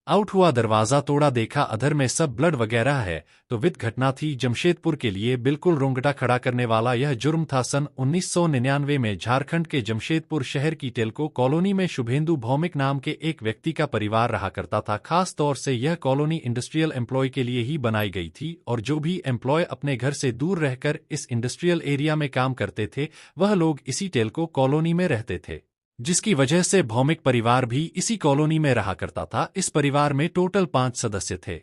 Out हुआ, दरवाजा तोड़ा, देखा अधर में सब ब्लड वगैरह है। तो विद घटना थी जमशेदपुर के लिए बिल्कुल रोंगटा खड़ा करने वाला यह जुर्म था। सन 1999 में झारखंड के जमशेदपुर शहर की टेल्को कॉलोनी में शुभेंदु भौमिक नाम के एक व्यक्ति का परिवार रहा करता था। खास तौर से यह कॉलोनी इंडस्ट्रियल एम्प्लॉय के लिए ही बनाई गई थी और जो भी एम्प्लॉय अपने घर से दूर रहकर इस इंडस्ट्रियल एरिया में काम करते थे वह लोग इसी टेल्को कॉलोनी में रहते थे, जिसकी वजह से भौमिक परिवार भी इसी कॉलोनी में रहा करता था। इस परिवार में टोटल 5 सदस्य थे।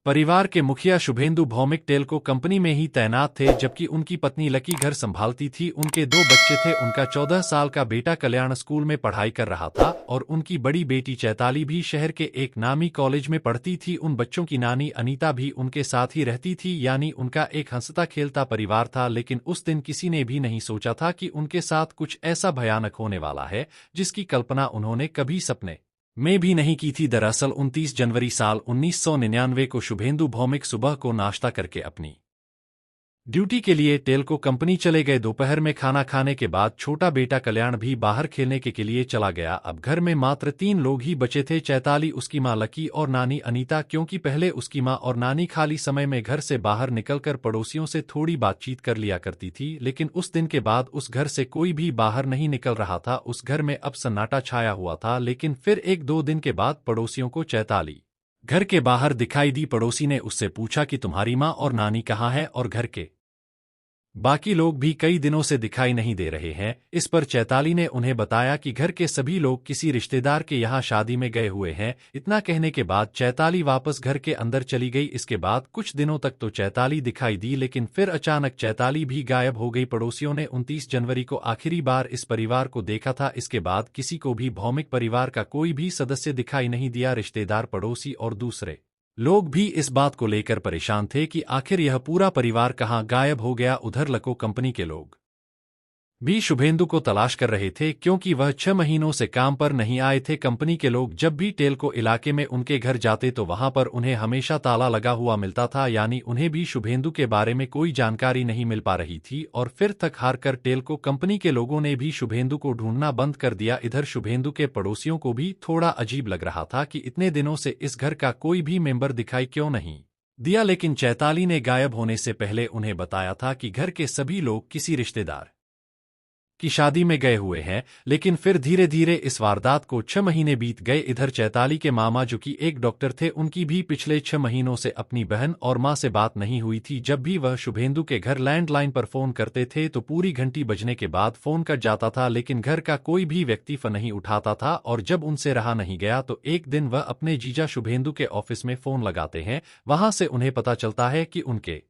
परिवार के मुखिया शुभेंदु भौमिक टेल्को कंपनी में ही तैनात थे, जबकि उनकी पत्नी लकी घर संभालती थी। उनके 2 बच्चे थे। उनका 14 साल का बेटा कल्याण स्कूल में पढ़ाई कर रहा था और उनकी बड़ी बेटी चैताली भी शहर के एक नामी कॉलेज में पढ़ती थी। उन बच्चों की नानी अनीता भी उनके साथ ही रहती थी, यानी उनका एक हंसता खेलता परिवार था। लेकिन उस दिन किसी ने भी नहीं सोचा था कि उनके साथ कुछ ऐसा भयानक होने वाला है जिसकी कल्पना उन्होंने कभी सपने में भी नहीं की थी। दरअसल 29 जनवरी साल 1999 को शुभेंदु भौमिक सुबह को नाश्ता करके अपनी ड्यूटी के लिए टेल्को कंपनी चले गए। दोपहर में खाना खाने के बाद छोटा बेटा कल्याण भी बाहर खेलने के लिए चला गया। अब घर में मात्र 3 लोग ही बचे थे, चैताली, उसकी मां लकी और नानी अनीता, क्योंकि पहले उसकी मां और नानी खाली समय में घर से बाहर निकलकर पड़ोसियों से थोड़ी बातचीत कर लिया करती थी। लेकिन उस दिन के बाद उस घर से कोई भी बाहर नहीं निकल रहा था। उस घर में अब सन्नाटा छाया हुआ था। लेकिन फिर 1-2 दिन के बाद पड़ोसियों को चैताली घर के बाहर दिखाई दी। पड़ोसी ने उससे पूछा कि तुम्हारी मां और नानी कहाँ है और घर के बाकी लोग भी कई दिनों से दिखाई नहीं दे रहे हैं। इस पर चैताली ने उन्हें बताया कि घर के सभी लोग किसी रिश्तेदार के यहाँ शादी में गए हुए हैं। इतना कहने के बाद चैताली वापस घर के अंदर चली गई। इसके बाद कुछ दिनों तक तो चैताली दिखाई दी, लेकिन फिर अचानक चैताली भी गायब हो गई। पड़ोसियों ने 29 जनवरी को आखिरी बार इस परिवार को देखा था। इसके बाद किसी को भी भौमिक परिवार का कोई भी सदस्य दिखाई नहीं दिया। रिश्तेदार, पड़ोसी और दूसरे लोग भी इस बात को लेकर परेशान थे कि आखिर यह पूरा परिवार कहाँ गायब हो गया। उधर लको कंपनी के लोग भी शुभेंदु को तलाश कर रहे थे, क्योंकि वह 6 महीनों से काम पर नहीं आए थे। कंपनी के लोग जब भी टेल्को इलाके में उनके घर जाते तो वहां पर उन्हें हमेशा ताला लगा हुआ मिलता था, यानी उन्हें भी शुभेंदु के बारे में कोई जानकारी नहीं मिल पा रही थी। और फिर थक हार कर टेल्को कंपनी के लोगों ने भी शुभेंदु को ढूंढना बंद कर दिया। इधर शुभेंदु के पड़ोसियों को भी थोड़ा अजीब लग रहा था कि इतने दिनों से इस घर का कोई भी मेंबर दिखाई क्यों नहीं दिया। लेकिन चैताली ने गायब होने से पहले उन्हें बताया था कि घर के सभी लोग किसी रिश्तेदार की शादी में गए हुए हैं। लेकिन फिर धीरे धीरे इस वारदात को 6 महीने बीत गए। इधर चैताली के मामा, जो कि एक डॉक्टर थे, उनकी भी पिछले 6 महीनों से अपनी बहन और मां से बात नहीं हुई थी। जब भी वह शुभेंदु के घर लैंडलाइन पर फोन करते थे तो पूरी घंटी बजने के बाद फोन कट जाता था, लेकिन घर का कोई भी व्यक्ति फोन नहीं उठाता था। और जब उनसे रहा नहीं गया तो एक दिन वह अपने जीजा शुभेंदु के ऑफिस में फोन लगाते हैं। वहां से उन्हें पता चलता है कि उनके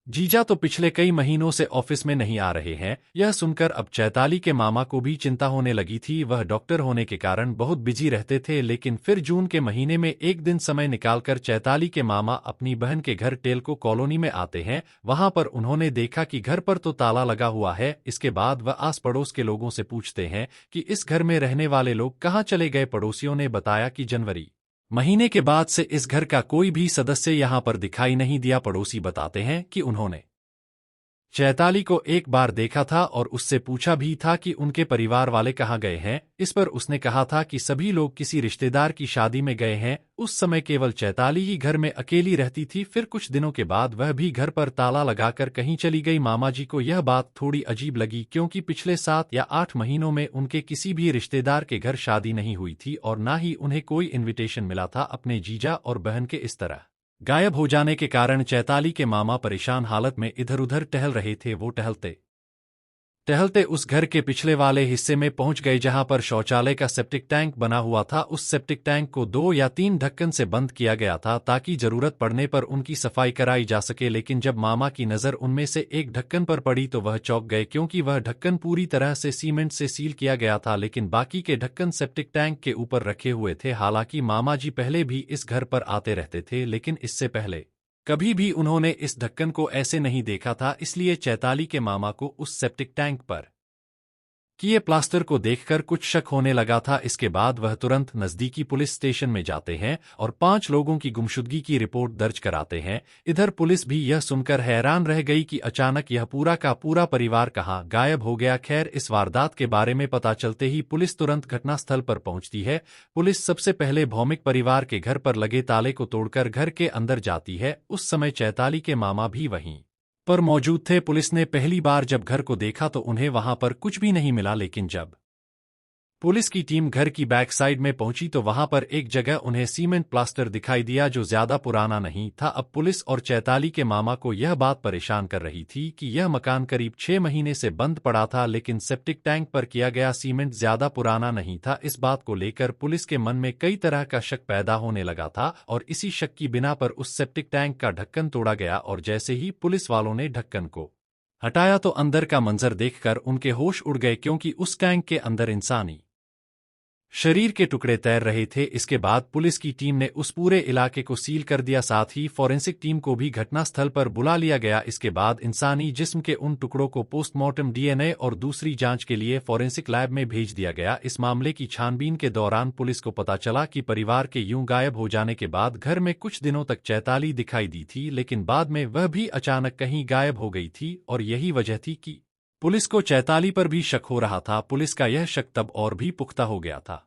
जीजा तो पिछले कई महीनों से ऑफिस में नहीं आ रहे हैं। यह सुनकर अब चैताली के मामा को भी चिंता होने लगी थी। वह डॉक्टर होने के कारण बहुत बिजी रहते थे। लेकिन फिर जून के महीने में एक दिन समय निकालकर चैताली के मामा अपनी बहन के घर टेल्को कॉलोनी में आते हैं। वहां पर उन्होंने देखा कि घर पर तो ताला लगा हुआ है। इसके बाद वह आस पड़ोस के लोगों से पूछते हैं कि इस घर में रहने वाले लोग कहाँ चले गए। पड़ोसियों ने बताया कि जनवरी महीने के बाद से इस घर का कोई भी सदस्य यहां पर दिखाई नहीं दिया। पड़ोसी बताते हैं कि उन्होंने चैताली को एक बार देखा था और उससे पूछा भी था कि उनके परिवार वाले कहाँ गए हैं। इस पर उसने कहा था कि सभी लोग किसी रिश्तेदार की शादी में गए हैं। उस समय केवल चैताली ही घर में अकेली रहती थी। फिर कुछ दिनों के बाद वह भी घर पर ताला लगाकर कहीं चली गई। मामा जी को यह बात थोड़ी अजीब लगी, क्योंकि पिछले 7 या 8 महीनों में उनके किसी भी रिश्तेदार के घर शादी नहीं हुई थी और न ही उन्हें कोई इन्विटेशन मिला था। अपने जीजा और बहन के इस तरह गायब हो जाने के कारण चैताली के मामा परेशान हालत में इधर उधर टहल रहे थे। वो टहलते टहलते उस घर के पिछले वाले हिस्से में पहुंच गए, जहां पर शौचालय का सेप्टिक टैंक बना हुआ था। उस सेप्टिक टैंक को 2 या 3 ढक्कन से बंद किया गया था ताकि जरूरत पड़ने पर उनकी सफाई कराई जा सके। लेकिन जब मामा की नजर उनमें से एक ढक्कन पर पड़ी तो वह चौंक गए, क्योंकि वह ढक्कन पूरी तरह से सीमेंट से सील किया गया था। लेकिन बाकी के ढक्कन सेप्टिक टैंक के ऊपर रखे हुए थे। हालांकि मामा जी पहले भी इस घर पर आते रहते थे, लेकिन इससे पहले कभी भी उन्होंने इस ढक्कन को ऐसे नहीं देखा था। इसलिए चैताली के मामा को उस सेप्टिक टैंक पर किए प्लास्टर को देखकर कुछ शक होने लगा था। इसके बाद वह तुरंत नजदीकी पुलिस स्टेशन में जाते हैं और 5 लोगों की गुमशुदगी की रिपोर्ट दर्ज कराते हैं। इधर पुलिस भी यह सुनकर हैरान रह गई कि अचानक यह पूरा का पूरा परिवार कहाँ गायब हो गया। खैर, इस वारदात के बारे में पता चलते ही पुलिस तुरंत घटनास्थल पर पहुंचती है। पुलिस सबसे पहले भौमिक परिवार के घर पर लगे ताले को तोड़कर घर के अंदर जाती है। उस समय चैताली के मामा भी वहीं पर मौजूद थे। पुलिस ने पहली बार जब घर को देखा तो उन्हें वहां पर कुछ भी नहीं मिला, लेकिन जब पुलिस की टीम घर की बैक साइड में पहुंची तो वहां पर एक जगह उन्हें सीमेंट प्लास्टर दिखाई दिया जो ज्यादा पुराना नहीं था। अब पुलिस और चैताली के मामा को यह बात परेशान कर रही थी कि यह मकान करीब 6 महीने से बंद पड़ा था, लेकिन सेप्टिक टैंक पर किया गया सीमेंट ज्यादा पुराना नहीं था। इस बात को लेकर पुलिस के मन में कई तरह का शक पैदा होने लगा था और इसी शक की बिना पर उस सेप्टिक टैंक का ढक्कन तोड़ा गया और जैसे ही पुलिस वालों ने ढक्कन को हटाया तो अंदर का मंजर देखकर उनके होश उड़ गए, क्योंकि उस टैंक के अंदर इंसानी शरीर के टुकड़े तैर रहे थे। इसके बाद पुलिस की टीम ने उस पूरे इलाके को सील कर दिया, साथ ही फॉरेंसिक टीम को भी घटनास्थल पर बुला लिया गया। इसके बाद इंसानी जिस्म के उन टुकड़ों को पोस्टमार्टम डीएनए और दूसरी जांच के लिए फॉरेंसिक लैब में भेज दिया गया। इस मामले की छानबीन के दौरान पुलिस को पता चला कि परिवार के यूं गायब हो जाने के बाद घर में कुछ दिनों तक चैताली दिखाई दी थी, लेकिन बाद में वह भी अचानक कहीं गायब हो गई थी और यही वजह थी कि पुलिस को चैताली पर भी शक हो रहा था। पुलिस का यह शक तब और भी पुख्ता हो गया था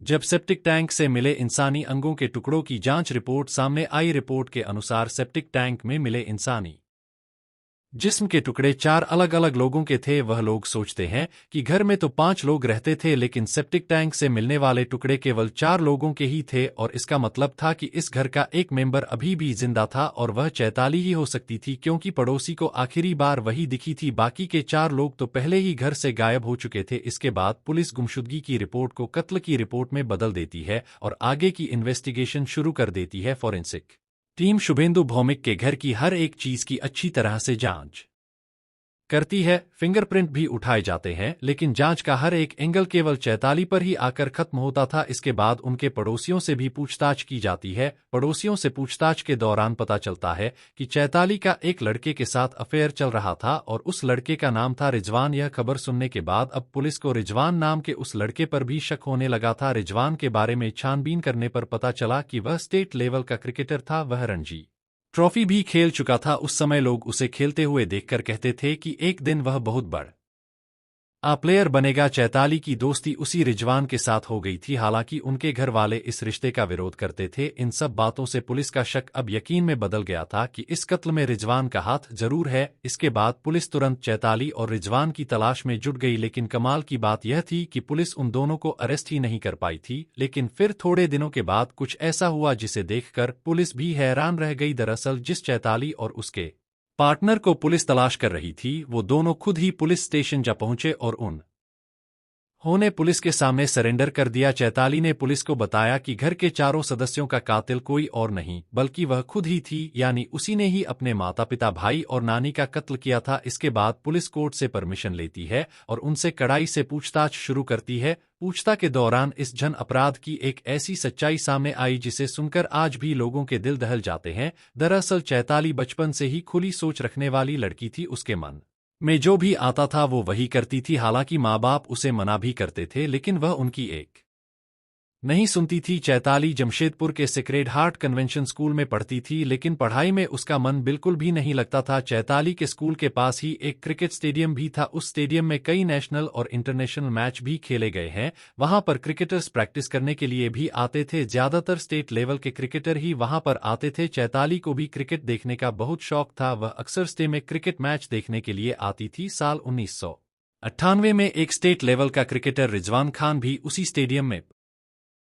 जब सेप्टिक टैंक से मिले इंसानी अंगों के टुकड़ों की जांच रिपोर्ट सामने आई। रिपोर्ट के अनुसार सेप्टिक टैंक में मिले इंसानी जिस्म के टुकड़े 4 अलग अलग लोगों के थे। वह लोग सोचते हैं कि घर में तो 5 लोग रहते थे, लेकिन सेप्टिक टैंक से मिलने वाले टुकड़े केवल 4 लोगों के ही थे और इसका मतलब था कि इस घर का एक मेंबर अभी भी जिंदा था और वह चैताली ही हो सकती थी, क्योंकि पड़ोसी को आखिरी बार वही दिखी थी। बाकी के 4 लोग तो पहले ही घर से गायब हो चुके थे। इसके बाद पुलिस गुमशुदगी की रिपोर्ट को कत्ल की रिपोर्ट में बदल देती है और आगे की इन्वेस्टिगेशन शुरू कर देती है। फॉरेंसिक टीम शुभेंदु भौमिक के घर की हर एक चीज की अच्छी तरह से जांच करती है। फिंगरप्रिंट भी उठाए जाते हैं, लेकिन जांच का हर एक एंगल केवल चैताली पर ही आकर खत्म होता था। इसके बाद उनके पड़ोसियों से भी पूछताछ की जाती है। पड़ोसियों से पूछताछ के दौरान पता चलता है कि चैताली का एक लड़के के साथ अफेयर चल रहा था और उस लड़के का नाम था रिजवान। यह खबर सुनने के बाद अब पुलिस को रिजवान नाम के उस लड़के पर भी शक होने लगा था। रिजवान के बारे में छानबीन करने पर पता चला कि वह स्टेट लेवल का क्रिकेटर था। वह रणजी ट्रॉफी भी खेल चुका था। उस समय लोग उसे खेलते हुए देखकर कहते थे कि एक दिन वह बहुत बड़ा प्लेयर बनेगा। चैताली की दोस्ती उसी रिजवान के साथ हो गई थी, हालांकि उनके घर वाले इस रिश्ते का विरोध करते थे। इन सब बातों से पुलिस का शक अब यकीन में बदल गया था कि इस कत्ल में रिजवान का हाथ जरूर है। इसके बाद पुलिस तुरंत चैताली और रिजवान की तलाश में जुट गई, लेकिन कमाल की बात यह थी कि पुलिस उन दोनों को अरेस्ट ही नहीं कर पाई थी। लेकिन फिर थोड़े दिनों के बाद कुछ ऐसा हुआ जिसे देखकर पुलिस भी हैरान रह गई। दरअसल जिस चैताली और उसके पार्टनर को पुलिस तलाश कर रही थी, वो दोनों खुद ही पुलिस स्टेशन जा पहुंचे और उन्होंने पुलिस के सामने सरेंडर कर दिया। चैताली ने पुलिस को बताया कि घर के 4 सदस्यों का कातिल कोई और नहीं बल्कि वह खुद ही थी, यानी उसी ने ही अपने माता पिता, भाई और नानी का कत्ल किया था। इसके बाद पुलिस कोर्ट से परमिशन लेती है और उनसे कड़ाई से पूछताछ शुरू करती है। पूछताछ के दौरान इस जन अपराध की एक ऐसी सच्चाई सामने आई जिसे सुनकर आज भी लोगों के दिल दहल जाते हैं। दरअसल चैताली बचपन से ही खुली सोच रखने वाली लड़की थी। उसके मन में जो भी आता था वो वही करती थी। हालांकि माँ बाप उसे मना भी करते थे, लेकिन वह उनकी एक नहीं सुनती थी। चैताली जमशेदपुर के सेक्रेड हार्ट कन्वेंशन स्कूल में पढ़ती थी, लेकिन पढ़ाई में उसका मन बिल्कुल भी नहीं लगता था। चैताली के स्कूल के पास ही एक क्रिकेट स्टेडियम भी था। उस स्टेडियम में कई नेशनल और इंटरनेशनल मैच भी खेले गए हैं। वहां पर क्रिकेटर्स प्रैक्टिस करने के लिए भी आते थे। ज्यादातर स्टेट लेवल के क्रिकेटर ही वहां पर आते थे। चैताली को भी क्रिकेट देखने का बहुत शौक था। वह अक्सर स्टे में क्रिकेट मैच देखने के लिए आती थी। साल 1998 में एक स्टेट लेवल का क्रिकेटर रिजवान खान भी उसी स्टेडियम में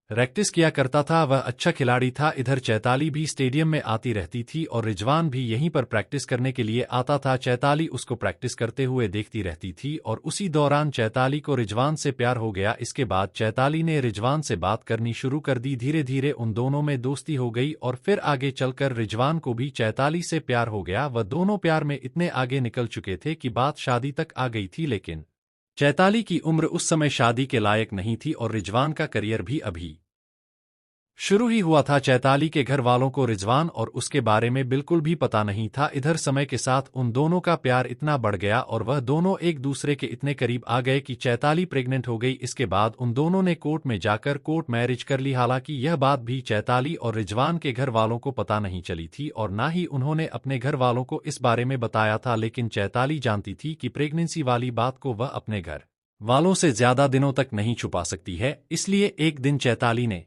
प्रैक्टिस किया करता था। वह अच्छा खिलाड़ी था। इधर चैताली भी स्टेडियम में आती रहती थी और रिजवान भी यहीं पर प्रैक्टिस करने के लिए आता था। चैताली उसको प्रैक्टिस करते हुए देखती रहती थी और उसी दौरान चैताली को रिजवान से प्यार हो गया। इसके बाद चैताली ने रिजवान से बात करनी शुरू कर दी। धीरे धीरे उन दोनों में दोस्ती हो गई और फिर आगे चलकर रिजवान को भी चैताली से प्यार हो गया। वह दोनों प्यार में इतने आगे निकल चुके थे कि बात शादी तक आ गई थी, लेकिन चैताली की उम्र उस समय शादी के लायक नहीं थी और रिजवान का करियर भी अभी शुरू ही हुआ था। चैताली के घर वालों को रिजवान और उसके बारे में बिल्कुल भी पता नहीं था। इधर समय के साथ उन दोनों का प्यार इतना बढ़ गया और वह दोनों एक दूसरे के इतने करीब आ गए कि चैताली प्रेग्नेंट हो गई। इसके बाद उन दोनों ने कोर्ट में जाकर कोर्ट मैरिज कर ली। हालांकि यह बात भी चैताली और रिजवान के घर वालों को पता नहीं चली थी और ना ही उन्होंने अपने घर वालों को इस बारे में बताया था। लेकिन चैताली जानती थी कि प्रेगनेंसी वाली बात को वह अपने घर वालों से ज्यादा दिनों तक नहीं छुपा सकती है। इसलिए एक दिन चैताली ने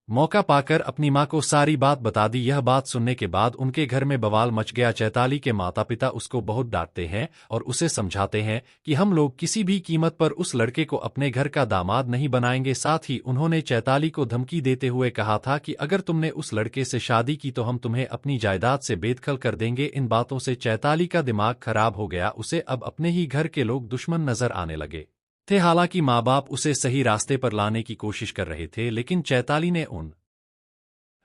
मौका पाकर अपनी मां को सारी बात बता दी। यह बात सुनने के बाद उनके घर में बवाल मच गया। चैताली के माता पिता उसको बहुत डांटते हैं और उसे समझाते हैं कि हम लोग किसी भी कीमत पर उस लड़के को अपने घर का दामाद नहीं बनाएंगे। साथ ही उन्होंने चैताली को धमकी देते हुए कहा था कि अगर तुमने उस लड़के से शादी की तो हम तुम्हें अपनी जायदाद से बेदखल कर देंगे। इन बातों से चैताली का दिमाग खराब हो गया। उसे अब अपने ही घर के लोग दुश्मन नजर आने लगे थे। हालांकि माँ बाप उसे सही रास्ते पर लाने की कोशिश कर रहे थे, लेकिन चैताली ने उन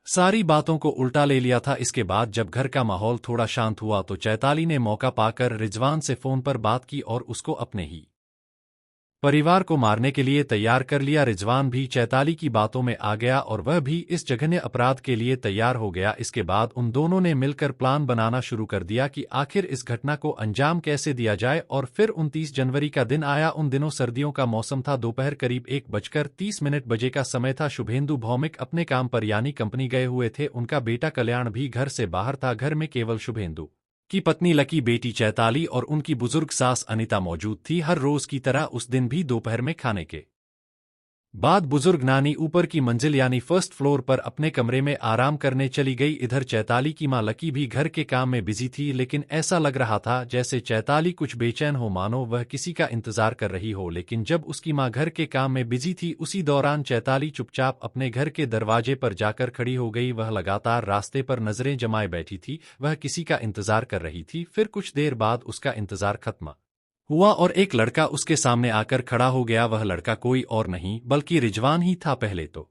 सारी बातों को उल्टा ले लिया था। इसके बाद जब घर का माहौल थोड़ा शांत हुआ तो चैताली ने मौका पाकर रिजवान से फोन पर बात की और उसको अपने ही परिवार को मारने के लिए तैयार कर लिया। रिजवान भी चैताली की बातों में आ गया और वह भी इस जघन्य अपराध के लिए तैयार हो गया। इसके बाद उन दोनों ने मिलकर प्लान बनाना शुरू कर दिया कि आखिर इस घटना को अंजाम कैसे दिया जाए। और फिर 29 जनवरी का दिन आया। उन दिनों सर्दियों का मौसम था। दोपहर करीब 1:30 बजे का समय था। शुभेंदु भौमिक अपने काम पर यानी कंपनी गए हुए थे। उनका बेटा कल्याण भी घर से बाहर था। घर में केवल शुभेंदु की पत्नी लकी, बेटी चैताली और उनकी बुजुर्ग सास अनिता मौजूद थी। हर रोज की तरह उस दिन भी दोपहर में खाने के बाद बुजुर्ग नानी ऊपर की मंजिल यानी फर्स्ट फ्लोर पर अपने कमरे में आराम करने चली गई। इधर चैताली की मां लकी भी घर के काम में बिजी थी, लेकिन ऐसा लग रहा था जैसे चैताली कुछ बेचैन हो, मानो वह किसी का इंतजार कर रही हो। लेकिन जब उसकी मां घर के काम में बिजी थी, उसी दौरान चैताली चुपचाप अपने घर के दरवाजे पर जाकर खड़ी हो गई। वह लगातार रास्ते पर नजरें जमाए बैठी थी। वह किसी का इंतजार कर रही थी। फिर कुछ देर बाद उसका इंतजार खत्म हुआ और एक लड़का उसके सामने आकर खड़ा हो गया। वह लड़का कोई और नहीं बल्कि रिजवान ही था। पहले तो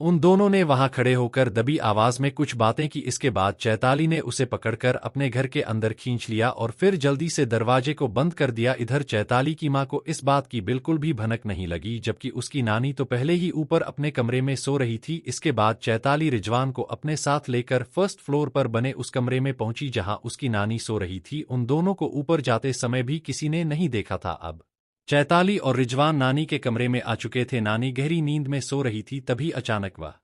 उन दोनों ने वहां खड़े होकर दबी आवाज में कुछ बातें की। इसके बाद चैताली ने उसे पकड़कर अपने घर के अंदर खींच लिया और फिर जल्दी से दरवाजे को बंद कर दिया। इधर चैताली की मां को इस बात की बिल्कुल भी भनक नहीं लगी, जबकि उसकी नानी तो पहले ही ऊपर अपने कमरे में सो रही थी। इसके बाद चैताली रिजवान को अपने साथ लेकर फर्स्ट फ्लोर पर बने उस कमरे में पहुंची जहां उसकी नानी सो रही थी। उन दोनों को ऊपर जाते समय भी किसी ने नहीं देखा था। अब चैताली और रिजवान नानी के कमरे में आ चुके थे। नानी गहरी नींद में सो रही थी। तभी अचानक वह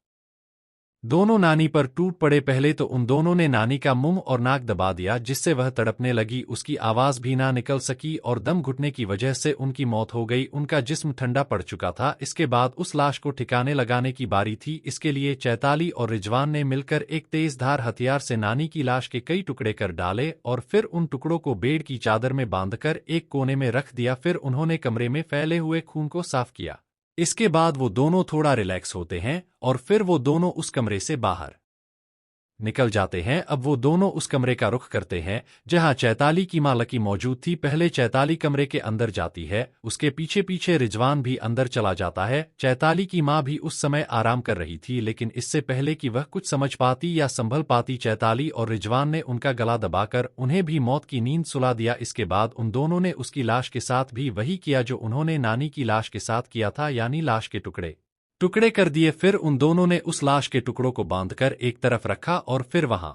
दोनों नानी पर टूट पड़े। पहले तो उन दोनों ने नानी का मुंह और नाक दबा दिया, जिससे वह तड़पने लगी। उसकी आवाज भी ना निकल सकी और दम घुटने की वजह से उनकी मौत हो गई। उनका जिस्म ठंडा पड़ चुका था। इसके बाद उस लाश को ठिकाने लगाने की बारी थी। इसके लिए चैताली और रिजवान ने मिलकर एक तेजधार हथियार से नानी की लाश के कई टुकड़े कर डाले और फिर उन टुकड़ों को बेड की चादर में बांधकर एक कोने में रख दिया। फिर उन्होंने कमरे में फैले हुए खून को साफ किया। इसके बाद वो दोनों थोड़ा रिलैक्स होते हैं और फिर वो दोनों उस कमरे से बाहर निकल जाते हैं। अब वो दोनों उस कमरे का रुख करते हैं जहां चैताली की मां लकी मौजूद थी। पहले चैताली कमरे के अंदर जाती है, उसके पीछे पीछे रिजवान भी अंदर चला जाता है। चैताली की मां भी उस समय आराम कर रही थी, लेकिन इससे पहले कि वह कुछ समझ पाती या संभल पाती, चैताली और रिजवान ने उनका गला दबाकर उन्हें भी मौत की नींद सुला दिया। इसके बाद उन दोनों ने उसकी लाश के साथ भी वही किया जो उन्होंने नानी की लाश के साथ किया था, यानी लाश के टुकड़े टुकड़े कर दिए। फिर उन दोनों ने उस लाश के टुकड़ों को बांधकर एक तरफ रखा और फिर वहां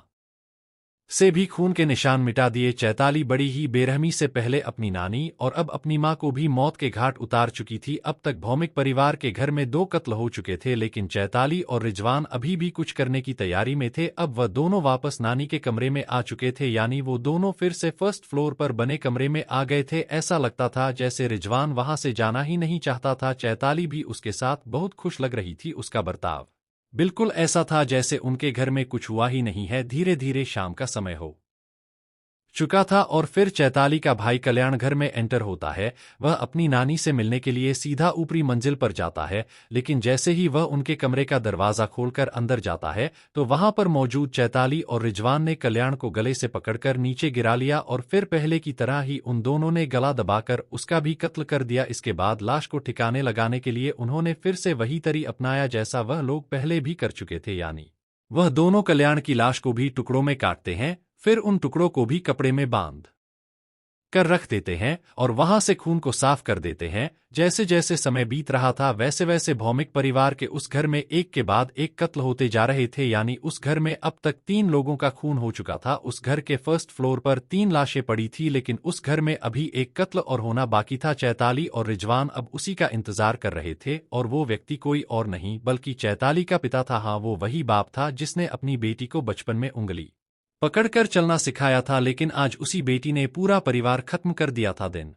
से भी खून के निशान मिटा दिए। चैताली बड़ी ही बेरहमी से पहले अपनी नानी और अब अपनी मां को भी मौत के घाट उतार चुकी थी। अब तक भौमिक परिवार के घर में 2 कत्ल हो चुके थे, लेकिन चैताली और रिजवान अभी भी कुछ करने की तैयारी में थे। अब वह दोनों वापस नानी के कमरे में आ चुके थे, यानी वो दोनों फिर से फर्स्ट फ्लोर पर बने कमरे में आ गए थे। ऐसा लगता था जैसे रिजवान वहां से जाना ही नहीं चाहता था। चैताली भी उसके साथ बहुत खुश लग रही थी। उसका बर्ताव बिल्कुल ऐसा था जैसे उनके घर में कुछ हुआ ही नहीं है। धीरे धीरे शाम का समय हो चुका था और फिर चैताली का भाई कल्याण घर में एंटर होता है। वह अपनी नानी से मिलने के लिए सीधा ऊपरी मंजिल पर जाता है, लेकिन जैसे ही वह उनके कमरे का दरवाजा खोलकर अंदर जाता है तो वहां पर मौजूद चैताली और रिजवान ने कल्याण को गले से पकड़कर नीचे गिरा लिया और फिर पहले की तरह ही उन दोनों ने गला दबाकर उसका भी कत्ल कर दिया। इसके बाद लाश को ठिकाने लगाने के लिए उन्होंने फिर से वही तरी अपनाया जैसा वह लोग पहले भी कर चुके थे, यानी वह दोनों कल्याण की लाश को भी टुकड़ों में काटते हैं, फिर उन टुकड़ों को भी कपड़े में बांध कर रख देते हैं और वहां से खून को साफ कर देते हैं। जैसे जैसे समय बीत रहा था वैसे वैसे भौमिक परिवार के उस घर में एक के बाद एक कत्ल होते जा रहे थे, यानी उस घर में अब तक 3 लोगों का खून हो चुका था। उस घर के फर्स्ट फ्लोर पर 3 लाशें पड़ी थी, लेकिन उस घर में अभी एक कत्ल और होना बाकी था। चैताली और रिजवान अब उसी का इंतजार कर रहे थे और वो व्यक्ति कोई और नहीं बल्कि चैताली का पिता था। हाँ, वो वही बाप था जिसने अपनी बेटी को बचपन में उंगली पकड़कर चलना सिखाया था, लेकिन आज उसी बेटी ने पूरा परिवार खत्म कर दिया था। दिन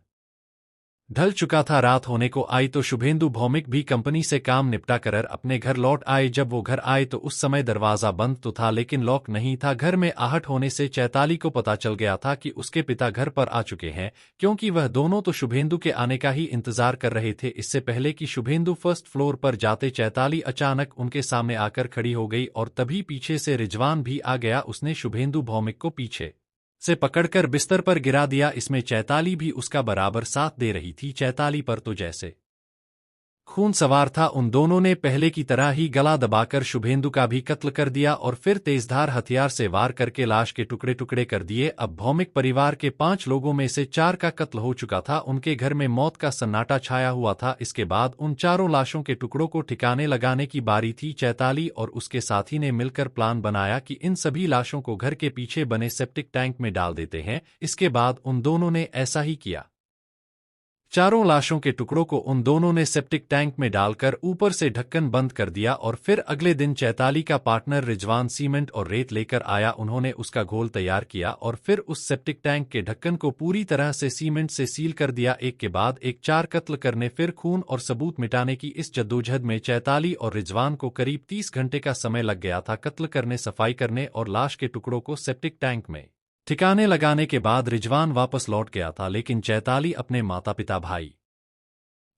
ढल चुका था, रात होने को आई तो शुभेंदु भौमिक भी कंपनी से काम निपटा कर अपने घर लौट आए। जब वो घर आए तो उस समय दरवाजा बंद तो था लेकिन लॉक नहीं था। घर में आहट होने से चैताली को पता चल गया था कि उसके पिता घर पर आ चुके हैं, क्योंकि वह दोनों तो शुभेंदु के आने का ही इंतजार कर रहे थे। इससे पहले कि शुभेंदु फर्स्ट फ्लोर पर जाते चैताली अचानक उनके सामने आकर खड़ी हो गई और तभी पीछे से रिजवान भी आ गया। उसने शुभेंदु भौमिक को पीछे से पकड़कर बिस्तर पर गिरा दिया। इसमें चैताली भी उसका बराबर साथ दे रही थी। चैताली पर तो जैसे खून सवार था। उन दोनों ने पहले की तरह ही गला दबाकर शुभेंदु का भी कत्ल कर दिया और फिर तेजधार हथियार से वार करके लाश के टुकड़े टुकड़े कर दिए। अब भौमिक परिवार के 5 लोगों में से 4 का कत्ल हो चुका था। उनके घर में मौत का सन्नाटा छाया हुआ था। इसके बाद उन चारों लाशों के टुकड़ों को ठिकाने लगाने की बारी थी। चैताली और उसके साथी ने मिलकर प्लान बनाया कि इन सभी लाशों को घर के पीछे बने सेप्टिक टैंक में डाल देते हैं। इसके बाद उन दोनों ने ऐसा ही किया। चारों लाशों के टुकड़ों को उन दोनों ने सेप्टिक टैंक में डालकर ऊपर से ढक्कन बंद कर दिया और फिर अगले दिन चैताली का पार्टनर रिजवान सीमेंट और रेत लेकर आया। उन्होंने उसका घोल तैयार किया और फिर उस सेप्टिक टैंक के ढक्कन को पूरी तरह से सीमेंट से सील कर दिया। एक के बाद एक 4 कत्ल करने, फिर खून और सबूत मिटाने की इस जद्दोजहद में चैताली और रिजवान को करीब 30 घंटे का समय लग गया था। कत्ल करने, सफाई करने और लाश के टुकड़ों को सेप्टिक टैंक में ठिकाने लगाने के बाद रिजवान वापस लौट गया था, लेकिन चैताली अपने माता पिता, भाई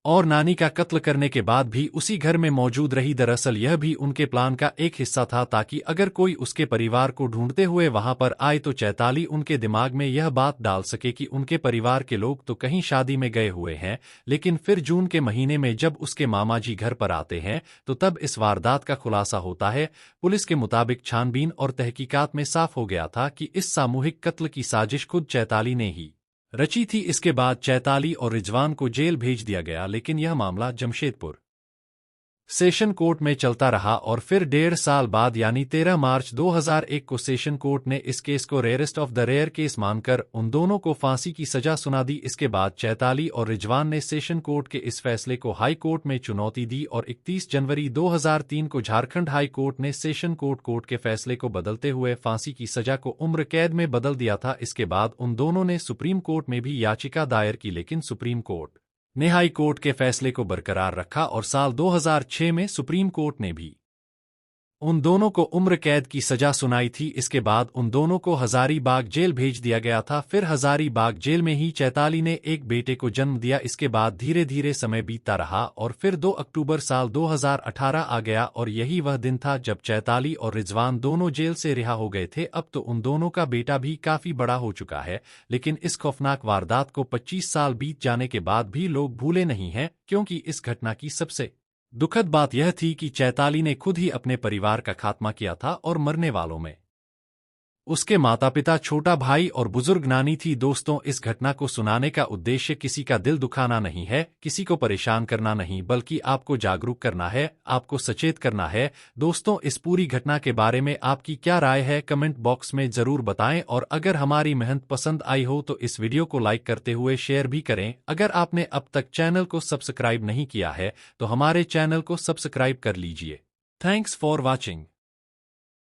और नानी का कत्ल करने के बाद भी उसी घर में मौजूद रही। दरअसल यह भी उनके प्लान का एक हिस्सा था, ताकि अगर कोई उसके परिवार को ढूंढते हुए वहां पर आए तो चैताली उनके दिमाग में यह बात डाल सके कि उनके परिवार के लोग तो कहीं शादी में गए हुए हैं। लेकिन फिर जून के महीने में जब उसके मामा जी घर पर आते हैं तो तब इस वारदात का खुलासा होता है। पुलिस के मुताबिक छानबीन और तहकीकात में साफ हो गया था कि इस सामूहिक कत्ल की साजिश खुद चैताली ने ही रची थी। इसके बाद चैताली और रिजवान को जेल भेज दिया गया, लेकिन यह मामला जमशेदपुर सेशन कोर्ट में चलता रहा और फिर 1.5 साल बाद यानी 13 मार्च 2001 को सेशन कोर्ट ने इस केस को rarest of the rare case मानकर उन दोनों को फांसी की सजा सुना दी। इसके बाद चैताली और रिजवान ने सेशन कोर्ट के इस फैसले को हाई कोर्ट में चुनौती दी और 31 जनवरी 2003 को झारखंड हाई कोर्ट ने सेशन कोर्ट के फैसले को बदलते हुए फांसी की सजा को उम्र कैद में बदल दिया था। इसके बाद उन दोनों ने सुप्रीम कोर्ट में भी याचिका दायर की, लेकिन सुप्रीम कोर्ट ने हाई कोर्ट के फैसले को बरकरार रखा और साल 2006 में सुप्रीम कोर्ट ने भी उन दोनों को उम्र कैद की सजा सुनाई थी। इसके बाद उन दोनों को हजारीबाग जेल भेज दिया गया था। फिर हजारीबाग जेल में ही चैताली ने एक बेटे को जन्म दिया। इसके बाद धीरे धीरे समय बीतता रहा और फिर 2 अक्टूबर साल 2018 आ गया और यही वह दिन था जब चैताली और रिजवान दोनों जेल से रिहा हो गए थे। अब तो उन दोनों का बेटा भी काफी बड़ा हो चुका है, लेकिन इस खौफनाक वारदात को 25 साल बीत जाने के बाद भी लोग भूले नहीं हैं, क्योंकि इस घटना की सबसे दुखद बात यह थी कि चैताली ने खुद ही अपने परिवार का खात्मा किया था और मरने वालों में उसके माता पिता, छोटा भाई और बुजुर्ग नानी थी। दोस्तों, इस घटना को सुनाने का उद्देश्य किसी का दिल दुखाना नहीं है, किसी को परेशान करना नहीं, बल्कि आपको जागरूक करना है, आपको सचेत करना है। दोस्तों, इस पूरी घटना के बारे में आपकी क्या राय है, कमेंट बॉक्स में जरूर बताएं और अगर हमारी मेहनत पसंद आई हो तो इस वीडियो को लाइक करते हुए शेयर भी करें। अगर आपने अब तक चैनल को सब्सक्राइब नहीं किया है तो हमारे चैनल को सब्सक्राइब कर लीजिए। Thanks for watching.